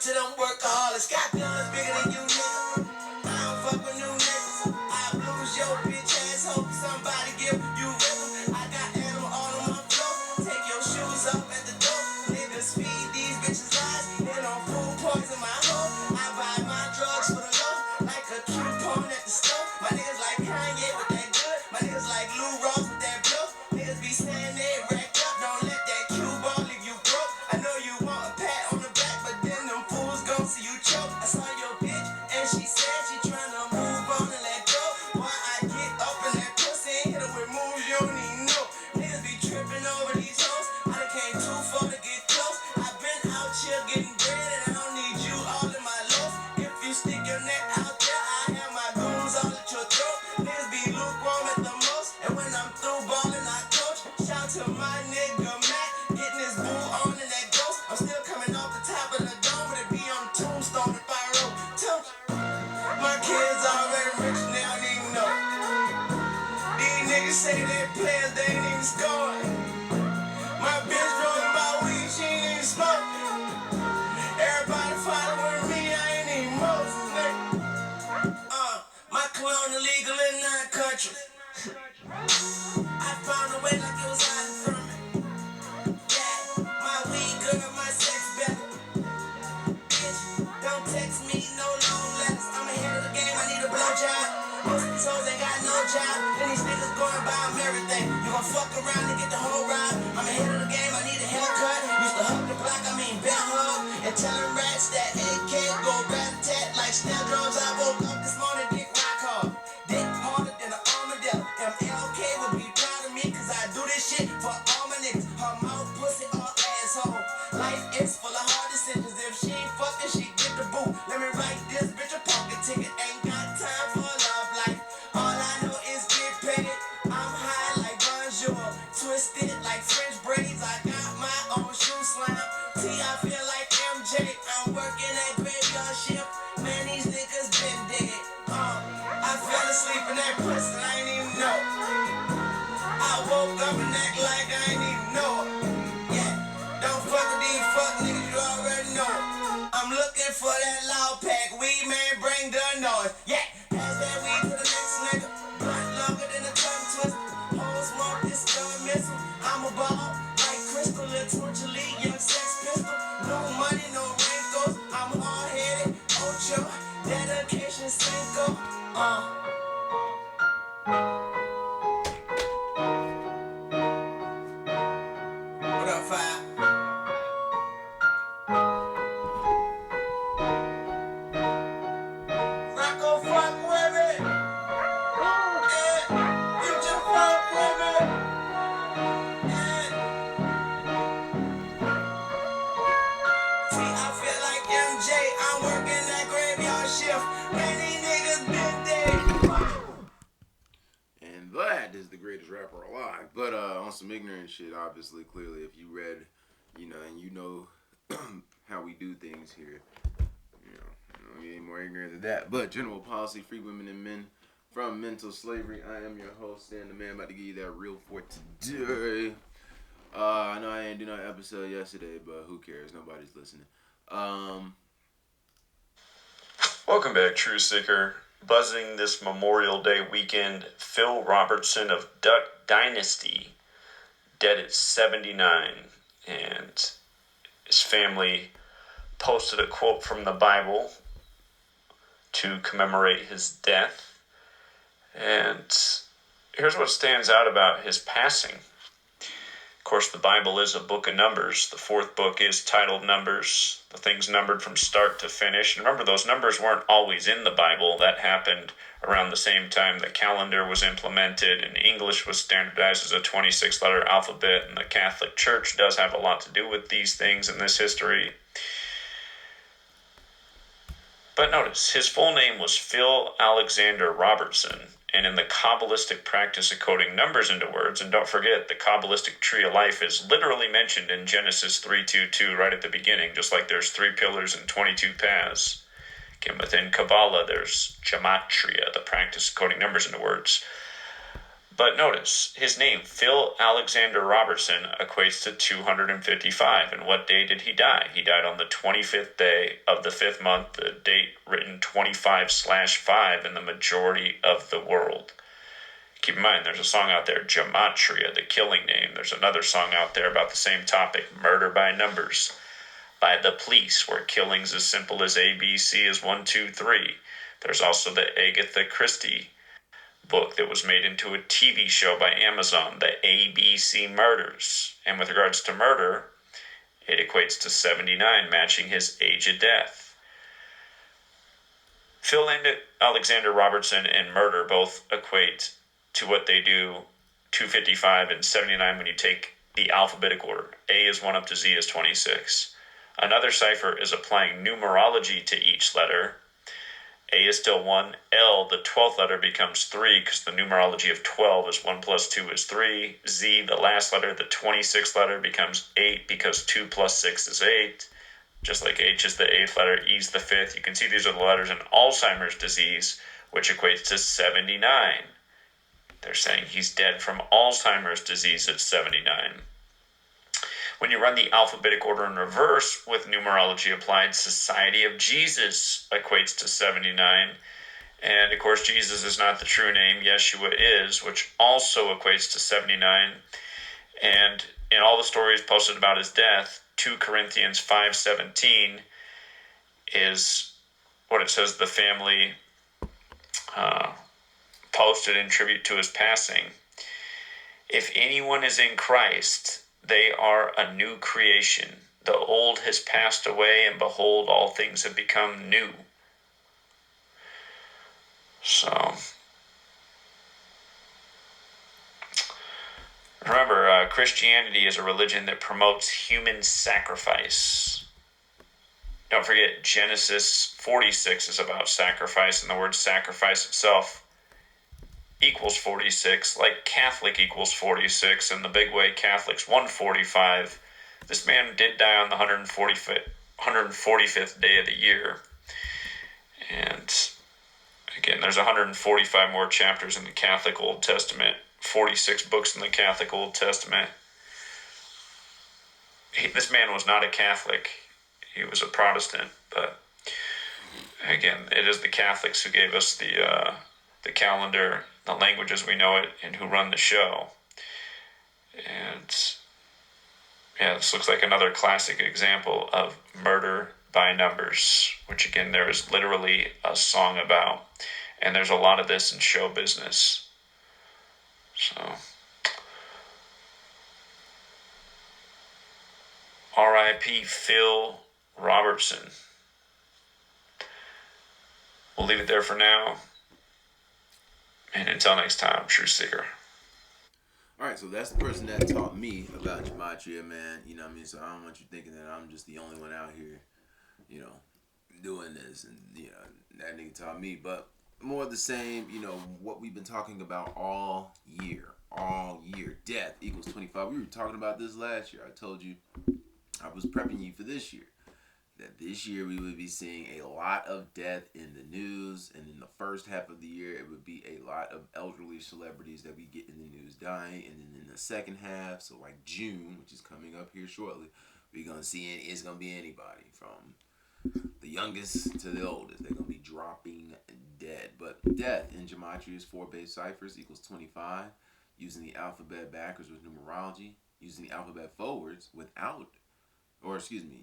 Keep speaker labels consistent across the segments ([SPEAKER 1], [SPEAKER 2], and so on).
[SPEAKER 1] to them workaholics. Got guns bigger than you niggas. I don't fuck with new niggas. I lose your bitch ass. Hope somebody give you rhythm. I got animal all on my floor. Take your shoes off at the door. Niggas feed these bitches lies. They don't food poison my hoe. I buy my drugs for the low. Like a coupon at the store. My niggas like Kanye with that good. My niggas like Lou Ross with that blow. Niggas be saying they racked up. Don't let that cue ball leave you broke. I know you want a pat on the back, but then them fools gon' see you choke. I saw your bitch and she said she tryna move on and let go. Why I get up in that pussy and hit her with moves you don't even know. Niggas be tripping over these hoes. I done came too far to get close. I been out here getting bread and I don't need you all in my loaf. If you stick your neck out there, I have my goons all at your throat. Niggas be lukewarm at the most, and when I'm through ballin', I coach. Shout to my nigga Mac, getting his boo on in that ghost. I'm still coming off the top of the dome, but it be on tombstone if I roll. My kids already rich, they don't even know. These niggas say they players, they ain't even scoring. My bitch rolling my weed, she ain't even smoke. Everybody following me, I ain't even Moses, nigga. My cologne illegal in 9 countries. I found a way like it was hiding from me. Yeah, my weed good, my sex better. Bitch, don't text me no long letters. I'm ahead of the game, I need a blowjob. Most of these hoes ain't got no job, and these niggas going by them everything. You gon' fuck around and get the whole ride. I'm ahead of the game, I need a haircut. Used to hug the block, I mean bell hug. And tell them rats that AK go rat-a-tat like snare drums. I woke up this morning, dick rock hard. Dick harder than an armadillo. MLK would be proud of me, cause I do this shit for all my niggas. Her mouth, pussy, or asshole. Life is full of hard decisions. If she ain't fucking, she get the boot. Let me write this bitch a pocket ticket. Ain't got time for love life. All I know is get paid. I'm high like bonjour. Twisted like French braids. I got my own shoe slam. T, I feel like MJ. I'm working at graveyard shift. Man, these niggas been dead. I fell asleep in that pussy, I ain't even know. I woke up and act like I ain't even know it. Yeah, don't fuck with these fuck niggas, you already know it. I'm looking for that loud pack, weed man, bring the noise. Yeah, pass that weed to the next nigga. Blunt longer than a tongue twist. Hoes want this gun missile. I'm a ball like Crystal, little torture league, young sex pistol. No money, no wrinkles. I'm hard-headed, Ocho, dedication, Cinco. What up, Five? Rocco, fuck with me. Yeah, you just fuck with me. Yeah. See, I feel like MJ. I'm working that graveyard shift. Man, these niggas been dead.
[SPEAKER 2] And that is the greatest rapper alive. But on some ignorant shit, obviously, clearly, if you read, and you know how we do things here, you ain't more ignorant than that. But general policy, free women and men from mental slavery. I am your host, Stan the Man, about to give you that real for today. I know I ain't do no episode yesterday, but who cares? Nobody's listening.
[SPEAKER 3] Welcome back, True Seeker. Buzzing this Memorial Day weekend, Phil Robertson of Duck Dynasty, dead at 79, and his family posted a quote from the Bible to commemorate his death. And here's what stands out about his passing. Of course, the Bible is a book of numbers. The 4th book is titled Numbers. The thing's numbered from start to finish. And remember, those numbers weren't always in the Bible. That happened around the same time the calendar was implemented and English was standardized as a 26-letter alphabet. And the Catholic Church does have a lot to do with these things in this history. But notice, his full name was Phil Alexander Robertson. And in the Kabbalistic practice of coding numbers into words, and don't forget, the Kabbalistic tree of life is literally mentioned in Genesis 3:2:2 right at the beginning, just like there's 3 pillars and 22 paths. Again, within Kabbalah, there's gematria, the practice of coding numbers into words. But notice, his name, Phil Alexander Robertson, equates to 255. And what day did he die? He died on the 25th day of the 5th month, the date written 25/5 in the majority of the world. Keep in mind, there's a song out there, Gematria, the killing name. There's another song out there about the same topic, Murder by Numbers, by The Police, where killings as simple as ABC is 1, 2, 3. There's also the Agatha Christie book that was made into a TV show by Amazon, the ABC Murders. And with regards to murder, it equates to 79, matching his age of death. Phil Alexander Robertson and murder both equate to what they do, 255 and 79 when you take the alphabetic order. A is 1 up to Z is 26. Another cipher is applying numerology to each letter. A is still 1. L, the 12th letter, becomes 3 because the numerology of 12 is 1 plus 2 is 3. Z, the last letter, the 26th letter, becomes 8 because 2 plus 6 is 8. Just like H is the 8th letter, E is the 5th. You can see these are the letters in Alzheimer's disease, which equates to 79. They're saying he's dead from Alzheimer's disease at 79. When you run the alphabetic order in reverse with numerology applied, Society of Jesus equates to 79. And of course, Jesus is not the true name. Yeshua is, which also equates to 79. And in all the stories posted about his death, 2 Corinthians 5:17 is what it says the family posted in tribute to his passing. If anyone is in Christ, they are a new creation. The old has passed away, and behold, all things have become new. So, remember, Christianity is a religion that promotes human sacrifice. Don't forget, Genesis 46 is about sacrifice, and the word sacrifice itself equals 46, like Catholic equals 46, and the big way Catholic's 145. This man did die on the 145th day of the year. And again, there's 145 more chapters in the Catholic Old Testament, 46 books in the Catholic Old Testament. This man was not a Catholic. He was a Protestant, but again, it is the Catholics who gave us the calendar, the language as we know it, and who run the show. And yeah, this looks like another classic example of murder by numbers, which again, there is literally a song about. And there's a lot of this in show business. So, R.I.P. Phil Robertson. We'll leave it there for now. And until next time, Truth Seeker.
[SPEAKER 2] All right, so that's the person that taught me about gematria, man. You know what I mean? So I don't want you thinking that I'm just the only one out here, you know, doing this. And, you know, that nigga taught me. But more of the same, you know, what we've been talking about all year. All year. Death equals 25. We were talking about this last year. I told you I was prepping you for this year. That this year we would be seeing a lot of death in the news, and in the first half of the year it would be a lot of elderly celebrities that we get in the news dying, and then in the second half, so like June, which is coming up here shortly, we're gonna see it's gonna be anybody from the youngest to the oldest. They're gonna be dropping dead. But death in gematria is 4 base ciphers equals 25. Using the alphabet backwards with numerology, using the alphabet forwards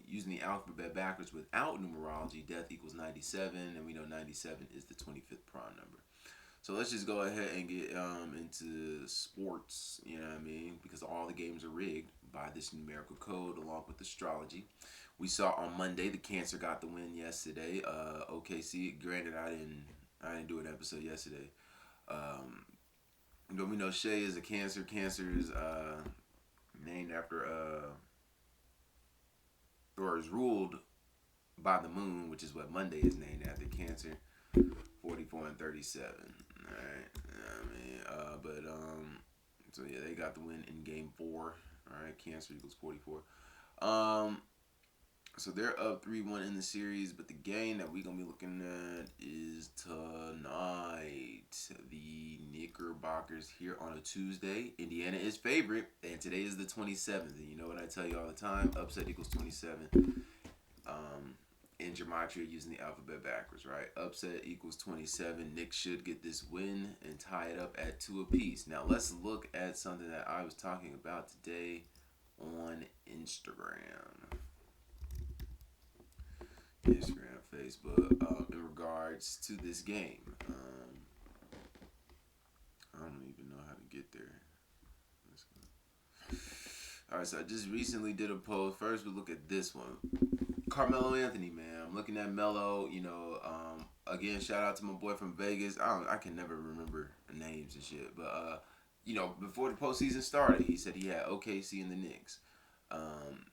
[SPEAKER 2] using the alphabet backwards without numerology, death equals 97, and we know 97 is the 25th prime number. So let's just go ahead and get into sports, you know what I mean, because all the games are rigged by this numerical code along with astrology. We saw on Monday the Cancer got the win yesterday. OKC, granted I didn't do an episode yesterday. But we know Shay is a Cancer. Cancer is named after or is ruled by the moon, which is what Monday is named after. Cancer, 44 and 37. All right, so yeah, they got the win in Game 4. All right, Cancer equals 44. So they're up 3-1 in the series, but the game that we're gonna be looking at is tonight. The Knickerbockers here on a Tuesday. Indiana is favorite, and today is the 27th. And you know what I tell you all the time: upset equals 27. In gematria, using the alphabet backwards, right? Upset equals 27. Knicks should get this win and tie it up at 2 apiece. Now let's look at something that I was talking about today on Instagram. Instagram, Facebook, in regards to this game. I don't even know how to get there. All right, so I just recently did a post. First, we look at this one. Carmelo Anthony, man. I'm looking at Melo. Again, shout out to my boy from Vegas. I can never remember names and shit, but before the postseason started, he said he had OKC and the Knicks.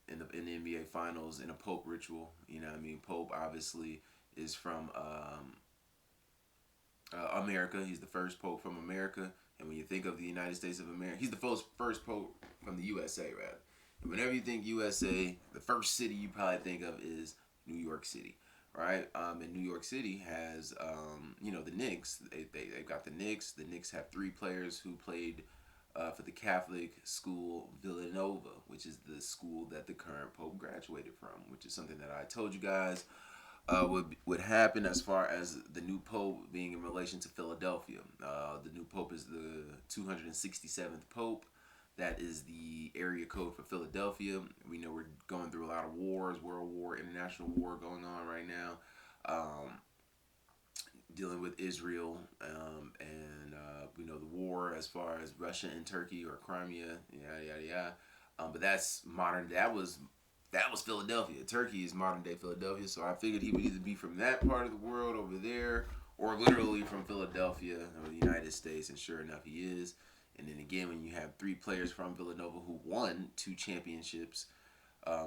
[SPEAKER 2] In the NBA Finals in a Pope ritual. You know what I mean? Pope obviously is from America. He's the first Pope from America. And when you think of the United States of America, he's the first Pope from the USA, rather. And whenever you think USA, the first city you probably think of is New York City, right? And New York City has, the Knicks. They've got the Knicks. The Knicks have 3 players who played for the Catholic school Villanova, which is the school that the current Pope graduated from, which is something that I told you guys would happen as far as the new Pope being in relation to Philadelphia. The new Pope is the 267th Pope. That is the area code for Philadelphia. We know we're going through a lot of wars, world war, international war going on right now. Dealing with Israel, and we know the war as far as Russia and Turkey or Crimea, yada yada yada. But that's modern. That was Philadelphia. Turkey is modern day Philadelphia. So I figured he would either be from that part of the world over there, or literally from Philadelphia or the United States. And sure enough, he is. And then again, when you have 3 players from Villanova who won 2 championships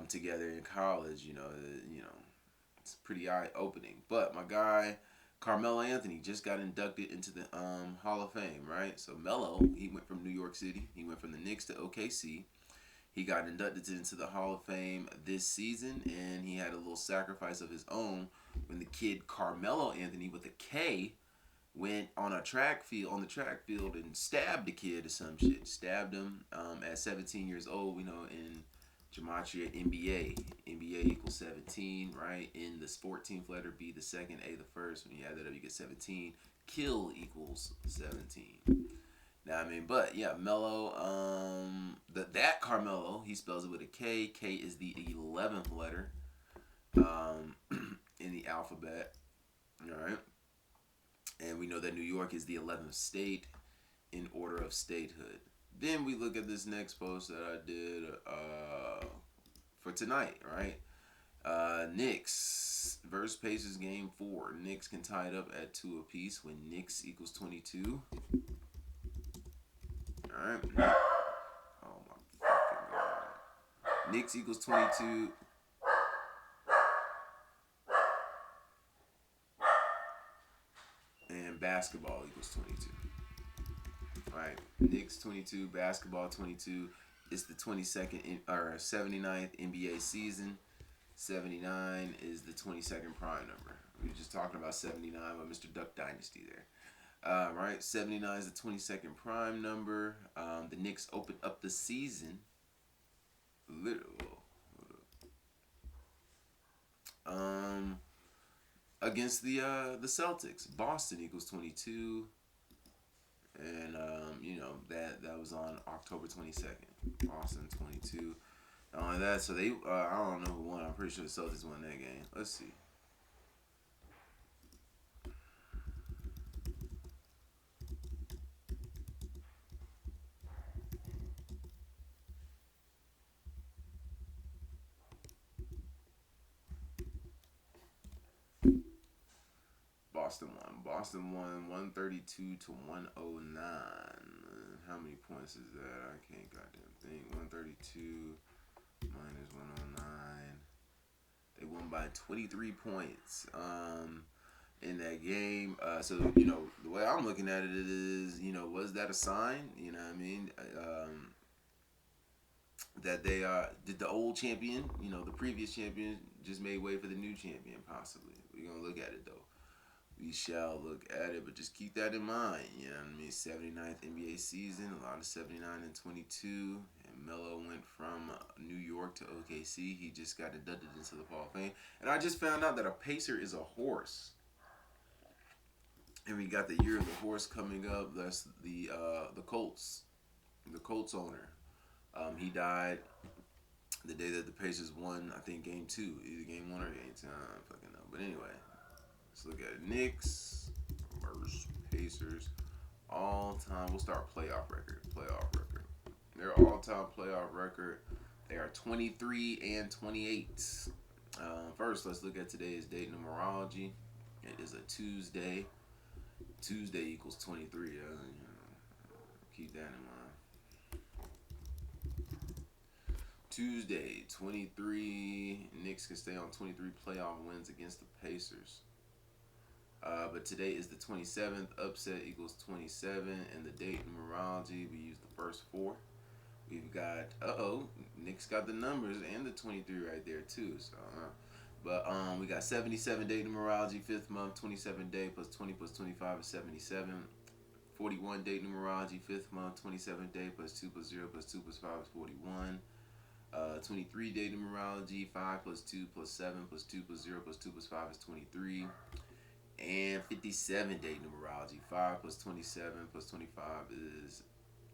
[SPEAKER 2] together in college, it's pretty eye opening. But my guy Carmelo Anthony just got inducted into the Hall of Fame, right? So Melo, he went from New York City. He went from the Knicks to OKC. He got inducted into the Hall of Fame this season, and he had a little sacrifice of his own when the kid Carmelo Anthony with a K went on the track field and stabbed the kid or some shit. Stabbed him at 17 years old. We know in gematria NBA equals 17, right? In the 14th letter, B the second, A the first. When you add that up, you get 17. Kill equals 17. Now I mean, but yeah, Melo, that Carmelo, he spells it with a K. K is the 11th letter in the alphabet. All right. And we know that New York is the 11th state in order of statehood. Then we look at this next post that I did for tonight, right? Knicks versus Pacers game 4. Knicks can tie it up at 2 apiece when Knicks equals 22. All right. Oh my fucking god. Knicks equals 22. And basketball equals 22. Right. Knicks 22, basketball 22. It's the 22nd or 79th NBA season. 79 is the 22nd prime number. We were just talking about 79 with Mr. Duck Dynasty there. Right. 79 is the 22nd prime number. The Knicks opened up the season. Against the Celtics. Boston equals 22. And that was on October 22nd. Boston 22. Not only that, so they I don't know who won. I'm pretty sure the Celtics won that game. Let's see. Boston won 132 to 109. How many points is that? I can't goddamn think. 132 minus 109. They won by 23 points in that game. So, the way I'm looking at it is, was that a sign? You know what I mean? That they did the old champion, the previous champion, just made way for the new champion, possibly. We're going to look at it, though. We shall look at it, but just keep that in mind. You know what I mean? 79th NBA season, a lot of 79 and 22. And Melo went from New York to OKC. He just got inducted into the Hall of Fame. And I just found out that a Pacer is a horse. And we got the year of the horse coming up. That's the Colts. The Colts owner. He died the day that the Pacers won, I think, game 2. Either game 1 or game 2. I don't fucking know. But anyway. Let's look at it. Knicks versus Pacers. All-time. We'll start playoff record. Their all-time playoff record. They are 23 and 28. First, let's look at today's date numerology. It is a Tuesday. Tuesday equals 23. Keep that in mind. Tuesday, 23. Knicks can stay on 23 playoff wins against the Pacers. But today is the 27th. Upset equals 27. And the date numerology, we use the first 4. We've got, Knicks got the numbers and the 23 right there too. So, but we got 77 date numerology, 5th month, 27 day plus 20 plus 25 is 77. 41 date numerology, 5th month, 27 day plus 2 plus 0 plus 2 plus 5 is 41. 23 day numerology, 5 plus 2 plus 7 plus 2 plus 0 plus 2 plus 5 is 23. And 57 day numerology, 5 plus 27 plus 25 is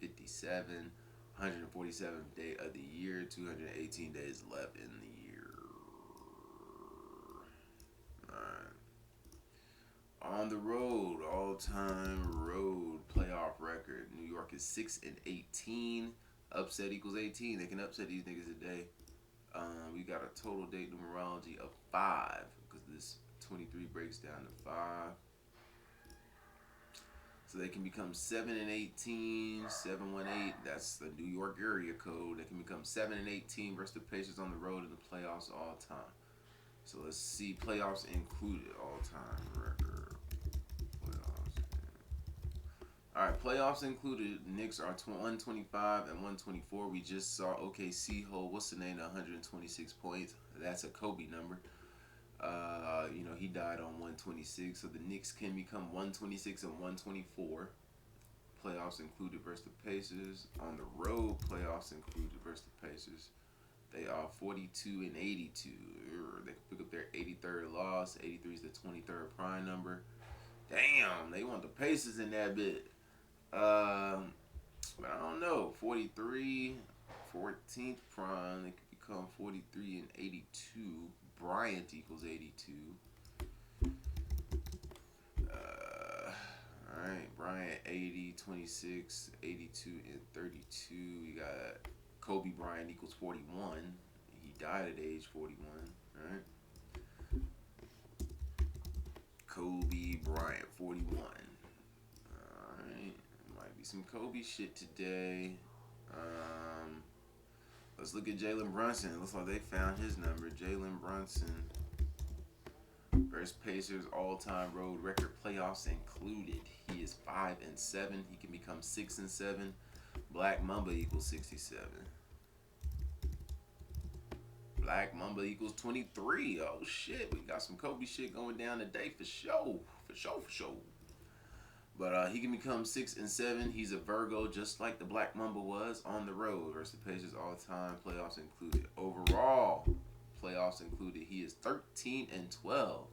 [SPEAKER 2] 57. 147th day of the year, 218 days left in the year. Alright. On the road, all-time road playoff record. New York is 6 and 18. Upset equals 18. They can upset these niggas today. We got a total date numerology of 5 because this 23 breaks down to 5. So they can become 7 and 18, 718. That's the New York area code. They can become 7 and 18 versus the Pacers on the road in the playoffs all time. So let's see playoffs included all time record. Playoffs. All right, playoffs included. Knicks are 125 and 124. We just saw OKC hold what's the name? 126 points. That's a Kobe number. He died on 126, so the Knicks can become 126 and 124. Playoffs included versus the Pacers. On the road, playoffs included versus the Pacers. They are 42 and 82. They can pick up their 83rd loss. 83 is the 23rd prime number. Damn, they want the Pacers in that bit. But I don't know. 43, 14th prime. They could become 43 and 82. Bryant equals 82. Alright, Bryant 80, 26, 82, and 32. You got Kobe Bryant equals 41. He died at age 41. Alright. Kobe Bryant, 41. Alright. Might be some Kobe shit today. Let's look at Jalen Brunson. Looks like they found his number. Jalen Brunson versus Pacers all-time road record playoffs included. He is 5 and 7. He can become 6 and 7. Black Mamba equals 67. Black Mamba equals 23. Oh shit, we got some Kobe shit going down today for sure. For sure. But he can become 6 and 7. He's a Virgo, just like the Black Mamba was on the road versus the Pacers all time. Playoffs included. Overall, playoffs included. He is 13 and 12.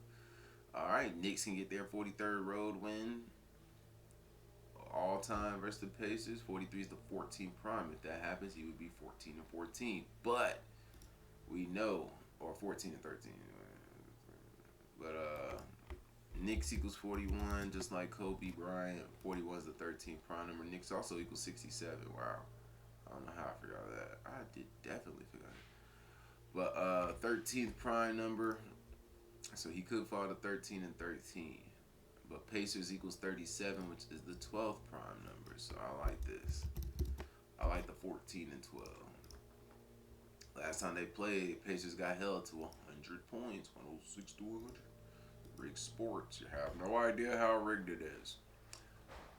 [SPEAKER 2] All right, Knicks can get their 43rd road win. All time versus the Pacers. 43 is the 14th prime. If that happens, he would be 14 and 14. But we know, or 14 and 13. But Knicks equals 41, just like Kobe Bryant. 41 is the 13th prime number. Knicks also equals 67. Wow. I don't know how I forgot that. I did definitely forget it. But 13th prime number. So he could fall to 13 and 13. But Pacers equals 37, which is the 12th prime number. So I like this. I like the 14 and 12. Last time they played, Pacers got held to 100 points. 106 to 100. Rigged sports. You have no idea how rigged it is.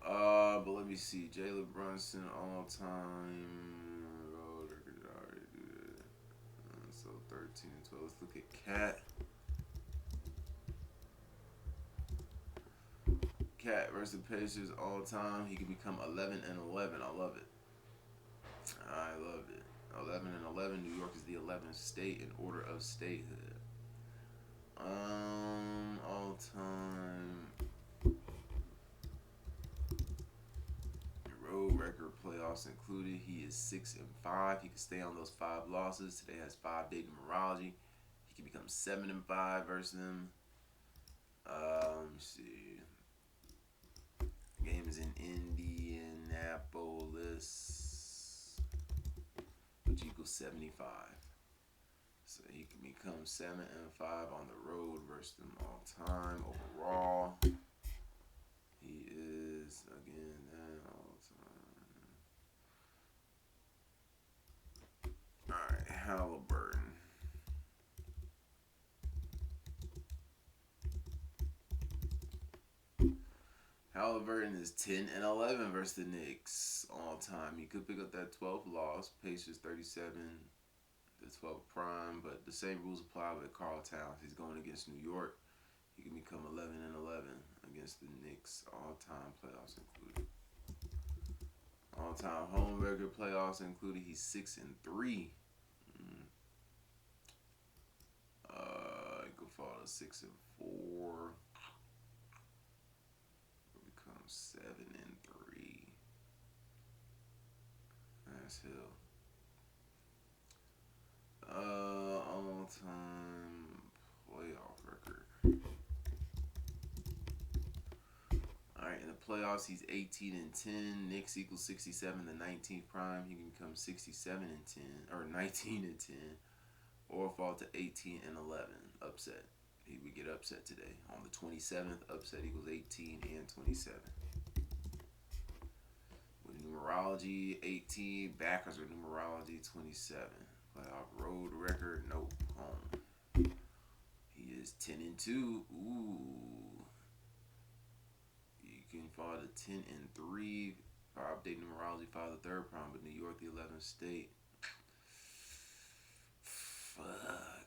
[SPEAKER 2] But let me see. Jalen Brunson all time. So 13 and 12. Let's look at Cat. Cat versus Pacers all time. He can become 11 and 11. I love it. I love it. 11 and 11. New York is the 11th state in order of statehood. All time road record playoffs included. He is 6-5. He can stay on those 5 losses. Today has 5-day numerology. He can become 7-5 versus them. Let me see. Games in Indianapolis, which equals 75. So he can become 7-5 on the road versus them all time. Overall, he is again that all time. All right, Halliburton. Halliburton is 10-11 versus the Knicks all time. He could pick up that 12th loss. Pacers 37, the 12th prime, but the same rules apply with Karl Towns. He's going against New York. He can become 11-11 against the Knicks all time, playoffs included. All time home record playoffs included. He's 6-3. He could fall to 6-4. 7-3. That's hell. All time playoff record. Alright, in the playoffs he's 18-10. Knicks equals 67, the 19th prime. He can become 67-10 or 19-10. Or fall to 18-11. Upset. He would get upset today. On the 27th, upset equals 18 and 27. With numerology, 18. Backers with numerology, 27. Playoff road record, nope. Home. He is 10-2. Ooh. You can fall to 10-3. 5-day numerology, follow the 3rd prime, but New York, the 11th state. Fuck.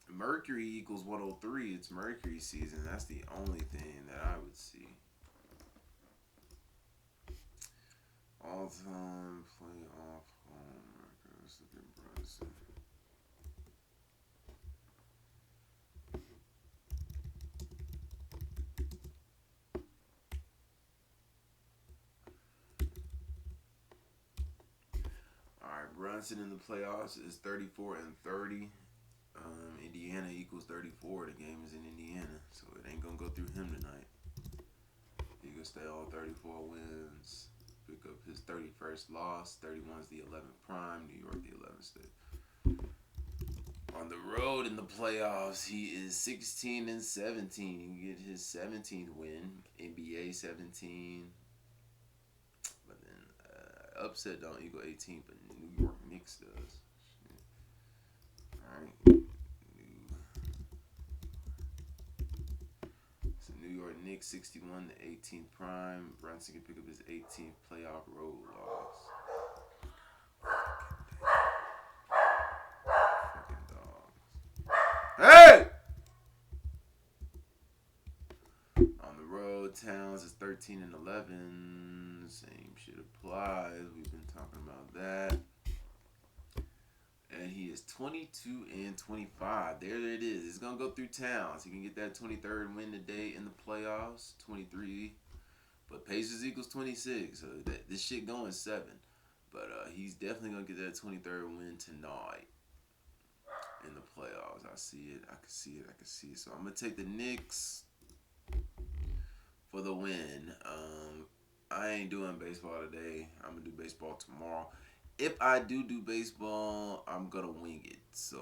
[SPEAKER 2] Mercury equals 103. It's Mercury season. That's the only thing that I would see. All time playoff home records. Look at Brunson. Alright, Brunson in the playoffs is 34-30. Indiana equals 34. The game is in Indiana, so it ain't gonna go through him tonight. He can stay all 34 wins. Pick up his 31st loss. 31 is the 11th prime. New York, the 11th state. On the road in the playoffs, he is 16-17. He can get his 17th win. NBA 17. But then upset don't equal 18, but New York Knicks does. Alright. So New York Knicks 61 to 18th prime. Brunson can pick up his 18th playoff road loss. Fucking dogs. Hey! On the road, Towns is 13-11. Same shit applies. We've been talking about that. And he is 22-25. There it is. It's going to go through Towns. He can get that 23rd win today in the playoffs. 23. But Pacers equals 26. So this shit going 7. But he's definitely going to get that 23rd win tonight in the playoffs. I see it. I can see it. I can see it. So I'm going to take the Knicks for the win. I ain't doing baseball today. I'm going to do baseball tomorrow. If I do baseball, I'm going to wing it. So,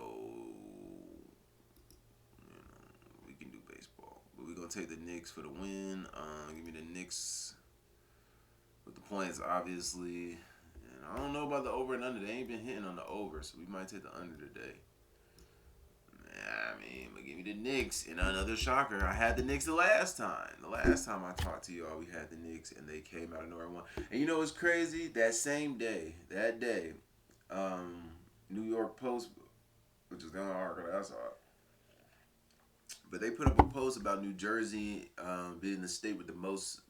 [SPEAKER 2] we can do baseball. But we're going to take the Knicks for the win. Give me the Knicks with the points, obviously. And I don't know about the over and under. They ain't been hitting on the over, so we might take the under today. I mean, but give me the Knicks. And another shocker, I had the Knicks the last time. The last time I talked to y'all, we had the Knicks, and they came out of nowhere and won. And you know what's crazy? That same day, New York Post which is the only article that I saw. But they put up a post about New Jersey being the state with the most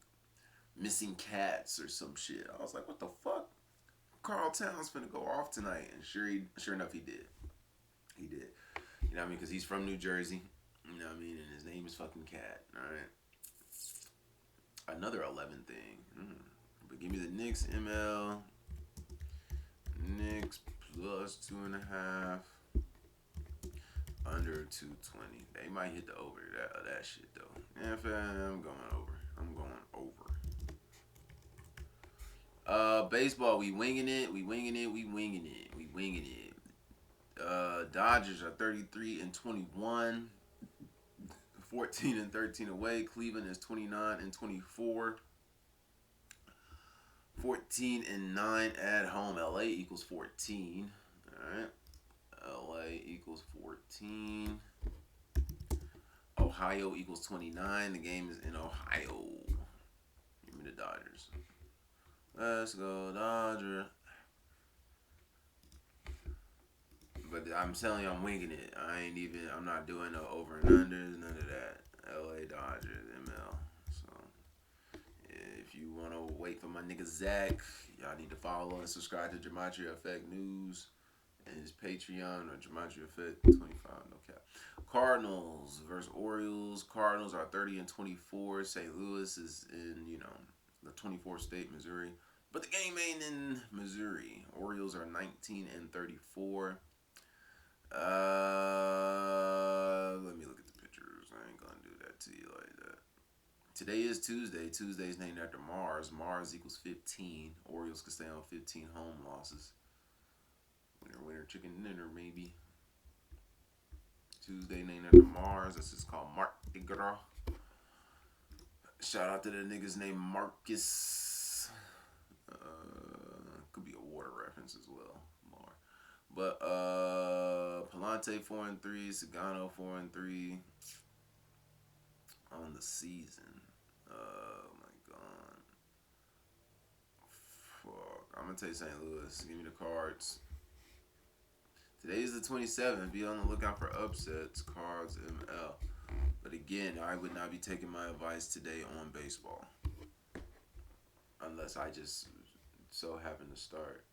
[SPEAKER 2] missing cats or some shit. I was like, what the fuck? Carl Towns finna go off tonight, and sure enough, he did. He did. You know what I mean? Because he's from New Jersey. You know what I mean? And his name is fucking Cat. All right. Another 11 thing. But give me the Knicks ML. Knicks plus 2.5. Under 220. They might hit the over that shit though. Yeah, I'm going over. I'm going over. Baseball, we winging it. Dodgers are 33-21. 14-13 away. Cleveland is 29-24. 14-9 at home. LA equals 14. Alright. LA equals 14. Ohio equals 29. The game is in Ohio. Give me the Dodgers. Let's go, Dodgers. But I'm telling you, I'm winging it. I'm not doing no over and unders, none of that. LA Dodgers, ML. So, if you want to wait for my nigga Zach, y'all need to follow and subscribe to Gematria Effect News and his Patreon or Gematria Effect 25, no cap. Cardinals versus Orioles. Cardinals are 30-24. St. Louis is in, the 24th state, Missouri. But the game ain't in Missouri. Orioles are 19-34. Let me look at the pictures. I ain't gonna do that to you like that. Today is Tuesday. Tuesday's named after Mars. Mars equals 15. Orioles can stay on 15 home losses. Winner, chicken dinner, maybe. Tuesday named after Mars. This is called Mardi Gras. Shout out to the niggas named Marcus. Could be a water reference as well. But Palante 4-3, Sagano 4-3 on the season. Oh my god. Fuck. I'm gonna take St. Louis. Give me the Cards. Today is the 27th. Be on the lookout for upsets. Cards ML. But again, I would not be taking my advice today on baseball. Unless I just so happen to start.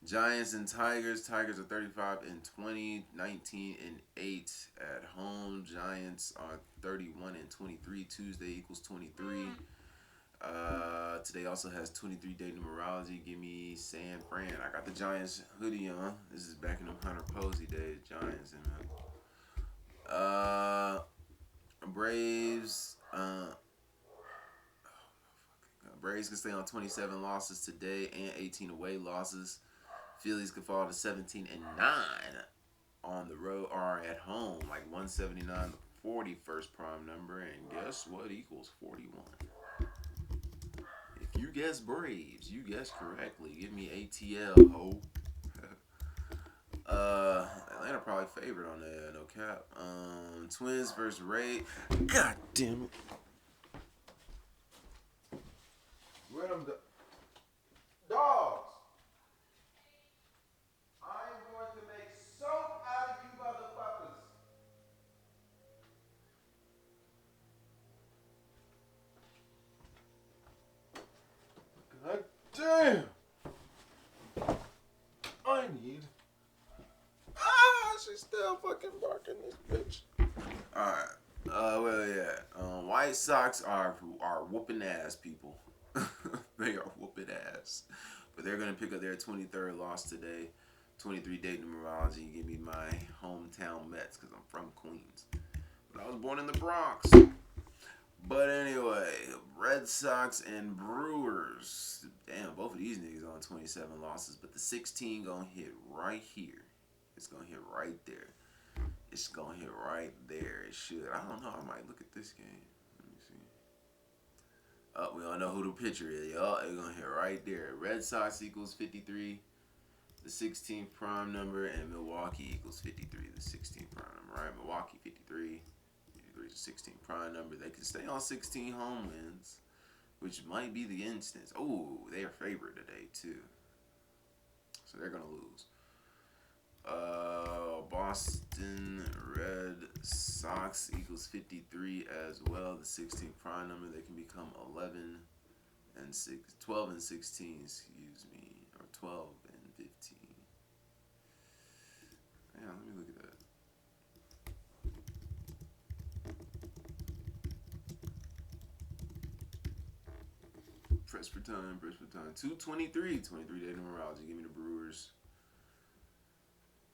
[SPEAKER 2] Giants and Tigers. Tigers are 35-20, 19-8 at home. Giants are 31-23. Tuesday equals 23. Today also has 23-day numerology. Give me San Fran. I got the Giants hoodie on. This is back in the Hunter Posey days. Giants and Braves. Braves can stay on 27 losses today and 18 away losses. Phillies could fall to 17-9 on the road or at home, like 179, the 41st prime number, and guess what equals 41? If you guess Braves, you guess correctly. Give me ATL, ho. Atlanta probably favored on that, no cap. Twins versus Rays. God damn it. Where them dogs? God damn! I need. She's still fucking barking this bitch. Alright. Well, yeah. White Sox are whooping ass, people. They are whooping ass. But they're going to pick up their 23rd loss today. 23-day numerology. Give me my hometown Mets because I'm from Queens. But I was born in the Bronx. But anyway, Red Sox and Brewers. Damn, both of these niggas on 27 losses. But the 16 going to hit right here. It's going to hit right there. It's going to hit right there. It should. I don't know. I might look at this game. Let me see. We don't know who the pitcher is, y'all. It's going to hit right there. Red Sox equals 53. The 16th prime number. And Milwaukee equals 53. The 16th prime number. Right? Milwaukee 53. 16 prime number. They can stay on 16 home wins, which might be the instance. Oh, they are favored today too, so they're gonna lose. Boston Red Sox equals 53 as well. The 16th prime number. They can become 12 and 16. Excuse me, or 12 and 15. Yeah, let me look at that. Press for time. 223. 23-day numerology. Give me the Brewers.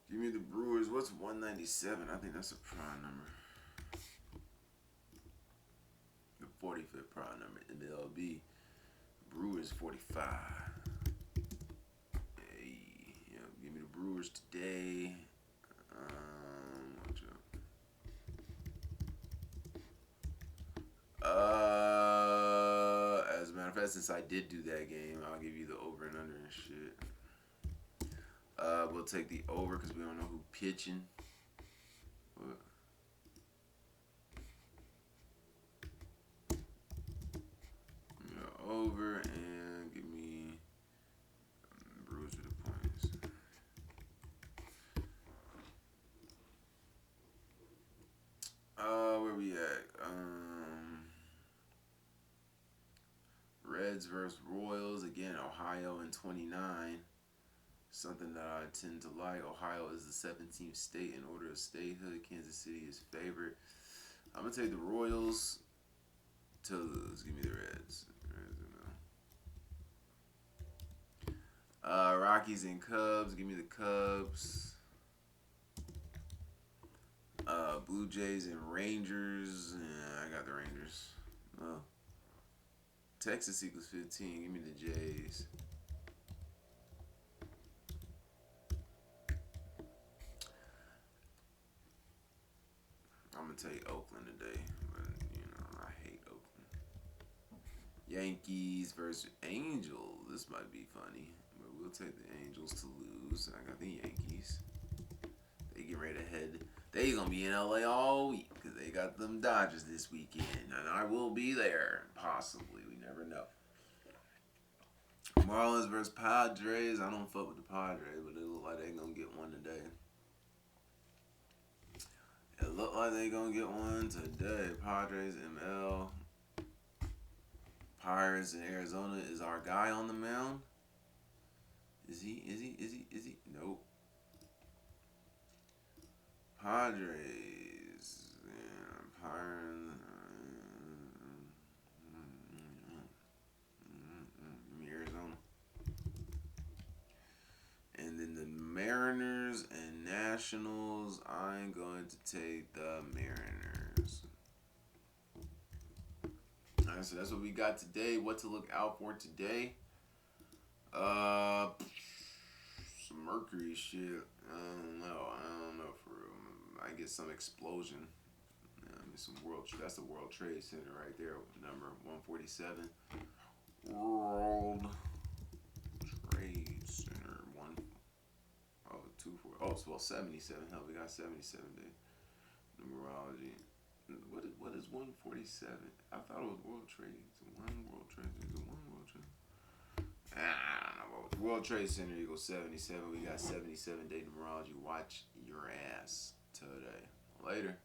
[SPEAKER 2] Give me the Brewers. What's 197? I think that's a prime number. The 45th prime number in the LB. Brewers 45. Hey, yeah, give me the Brewers today. Watch out. As a matter of fact, since I did do that game, I'll give you the over and under and shit. We'll take the over because we don't know who pitching. What? Yeah, over and give me Brewers with the points. Where we at? Reds versus Royals again. Ohio in 29. Something that I tend to like. Ohio is the 17th state in order of statehood. Kansas City is favored. I'm gonna take the Royals to lose. Give me the Reds. Rockies and Cubs. Give me the Cubs. Blue Jays and Rangers. Yeah, I got the Rangers. Oh. Texas equals 15. Give me the Jays. I'm gonna take Oakland today, but I hate Oakland. Yankees versus Angels. This might be funny, but we'll take the Angels to lose. I got the Yankees. They get ready to head. They gonna be in LA all week because they got them Dodgers this weekend, and I will be there possibly. We never know. Marlins versus Padres. I don't fuck with the Padres, but it look like they gonna get one today. It look like they gonna get one today. Padres, ML. Pirates in Arizona. Is our guy on the mound? Is he? Nope. Padres. Yeah, Pirates. Arizona. And then the Mariners and Nationals. I'm going to take the Mariners. Alright, so that's what we got today. What to look out for today. Some Mercury shit. I don't know for real. I get some explosion. Some that's the World Trade Center right there. Number 147. World Trade Center 77. Hell, we got 77 day numerology. What is 147? I thought it was World Trade. Is it one World Trade? I don't know. World Trade Center equals 77. We got 77 day numerology. Watch your ass today. Later.